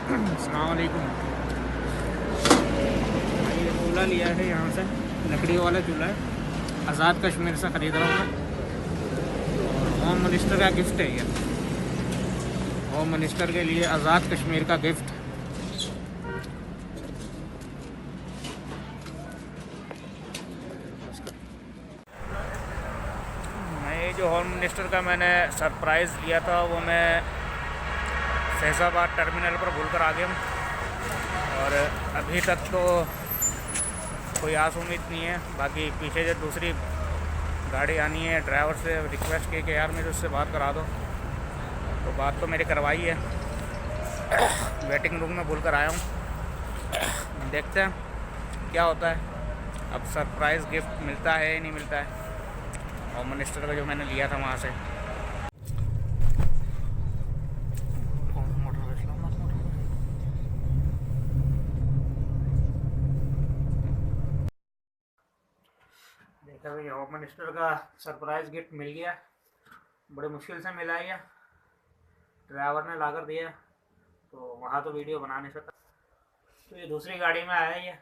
अस्सलाम वालेकुम। ये चूल्हा लिया है यहाँ से, लकड़ी वाला चूल्हा है, आज़ाद कश्मीर से ख़रीद रहा हूँ मैं। और होम मिनिस्टर का गिफ्ट है ये, होम मिनिस्टर के लिए आज़ाद कश्मीर का गिफ्ट। मैं जो होम मिनिस्टर का मैंने सरप्राइज़ लिया था वो मैं फैज़ाबाद टर्मिनल पर भूल कर आ गया हूँ और अभी तक तो कोई आस उम्मीद नहीं है। बाकी पीछे जो दूसरी गाड़ी आनी है, ड्राइवर से रिक्वेस्ट की कि यार मेरे उससे बात करा दो, तो बात तो मेरी करवाई है। वेटिंग रूम में भूल कर आया हूँ, देखते हैं क्या होता है। अब सरप्राइज़ गिफ्ट मिलता है या नहीं मिलता है होम मिनिस्टर का जो मैंने लिया था वहाँ से। देखा भाई, होम मिनिस्टर का सरप्राइज़ गिफ्ट मिल गया। बड़ी मुश्किल से मिला है, ड्राइवर ने ला कर दिया, तो वहाँ तो वीडियो बना नहीं सकता। तो ये दूसरी गाड़ी में आया ये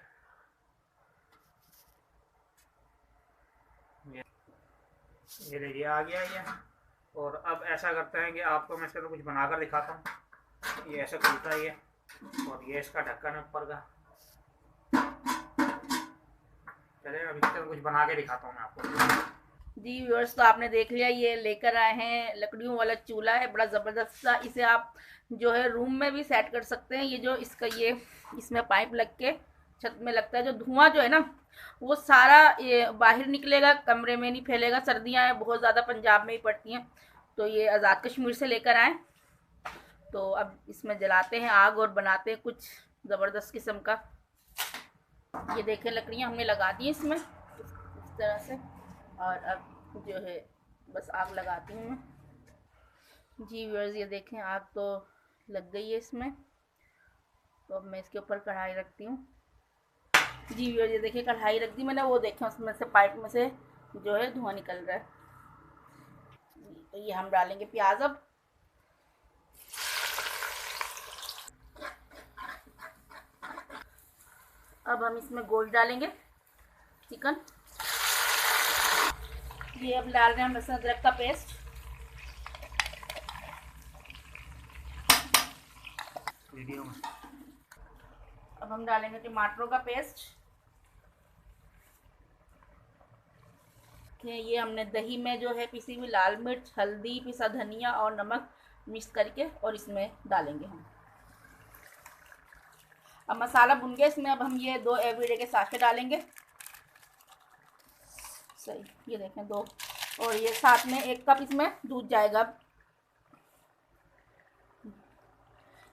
देखिए आ गया ये। और अब ऐसा करते हैं कि आपको मैं इसका तो कुछ बनाकर दिखाता हूँ। ये ऐसे खुलता है ये, और ये इसका ढक्कन है ऊपर का। चलिए अब इसका कुछ बना के दिखाता हूँ मैं आपको। जी व्यूअर्स, तो आपने देख लिया, ये लेकर आए हैं लकड़ियों वाला चूल्हा है, बड़ा ज़बरदस्त सा। इसे आप जो है रूम में भी सेट कर सकते हैं। ये जो इसका ये इसमें पाइप लग के छत में लगता है, जो धुआं जो है ना वो सारा ये बाहर निकलेगा, कमरे में नहीं फैलेगा। सर्दियाँ हैं बहुत ज़्यादा, पंजाब में ही पड़ती हैं, तो ये आज़ाद कश्मीर से लेकर आए। तो अब इसमें जलाते हैं आग और बनाते हैं कुछ ज़बरदस्त किस्म का। ये देखें, लकड़ियाँ हमने लगा दी इसमें इस तरह से, और अब जो है बस आग लगाती हूँ मैं। जी व्यूअर्स, ये देखें आग तो लग गई है इसमें। तो अब मैं इसके ऊपर कढ़ाई रखती हूँ। जी व्यूअर्स, ये देखिए कढ़ाई रख दी मैंने, वो देखें उसमें से पाइप में से जो है धुआं निकल रहा है। तो ये हम डालेंगे प्याज। अब हम इसमें गोश्त डालेंगे, चिकन। ये अब डाल रहे हैं हम लहसुन अदरक का पेस्ट। वीडियो में अब हम डालेंगे टमाटरों का पेस्ट। ये हमने दही में जो है पिसी हुई लाल मिर्च, हल्दी, पिसा धनिया और नमक मिक्स करके और इसमें डालेंगे हम। अब मसाला भुन गया, इसमें अब हम ये 2 एवरीडे के साशे डालेंगे। सही, ये देखें 2, और ये साथ में 1 कप इसमें दूध जाएगा।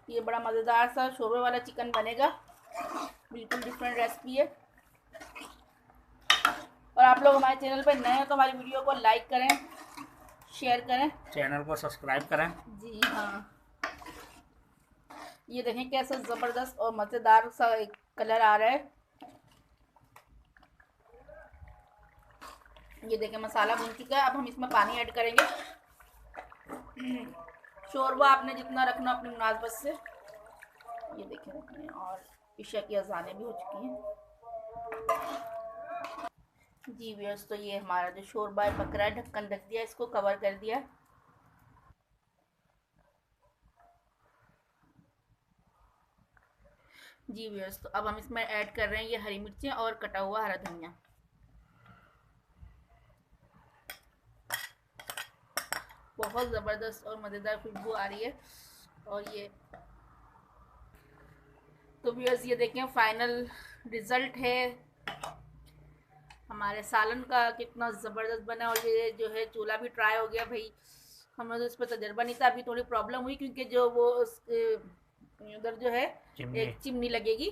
ये बड़ा मज़ेदार सा शोरबे वाला चिकन बनेगा, बिल्कुल डिफरेंट रेसिपी है। और आप लोग हमारे चैनल पर नए हो तो हमारी वीडियो को लाइक करें, शेयर करें, चैनल को सब्सक्राइब करें। जी हाँ। ये देखें कैसा ज़बरदस्त और मज़ेदार सा एक कलर आ रहा है। ये देखें मसाला भून चुका है। अब हम इसमें पानी ऐड करेंगे। शोरबा आपने जितना रखना अपनी मुनासबत से। ये देखें रखने, और इशा की अजानें भी हो चुकी हैं। जी व्यूअर्स, तो ये हमारा जो शोरबा है पक रहा है, ढक्कन ढक दिया, इसको कवर कर दिया। जी व्यूअर्स, तो अब हम इसमें ऐड कर रहे हैं ये हरी मिर्चें और कटा हुआ हरा धनिया। बहुत ज़बरदस्त और मज़ेदार खुशबू आ रही है। और ये तो व्यूअर्स, ये देखें फाइनल रिज़ल्ट है हमारे सालन का, कितना ज़बरदस्त बना। और ये जो है चूल्हा भी ट्राई हो गया भाई, हमें तो इस पर तजर्बा नहीं था। अभी थोड़ी प्रॉब्लम हुई क्योंकि जो वो उधर जो है एक चिमनी लगेगी,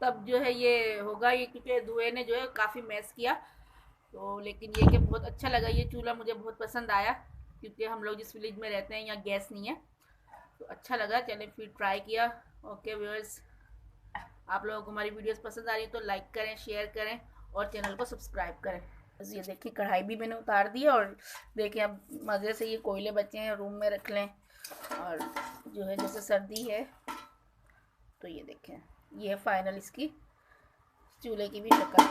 तब जो है ये होगा, ये क्योंकि धुएं ने जो है काफ़ी मैस किया। तो लेकिन ये कि बहुत अच्छा लगा, ये चूल्हा मुझे बहुत पसंद आया, क्योंकि हम लोग जिस विलेज में रहते हैं यहाँ गैस नहीं है, तो अच्छा लगा। चलें फिर ट्राई किया। ओके व्यूअर्स, आप लोगों को हमारी वीडियोस पसंद आ रही है तो लाइक करें, शेयर करें और चैनल को सब्सक्राइब करें। बस ये देखिए कढ़ाई भी मैंने उतार दी है, और देखिए अब मज़े से ये कोयले बचे हैं, रूम में रख लें। और जो है जैसे सर्दी है तो ये देखें, ये है फाइनल इसकी चूल्हे की भी शक्ल।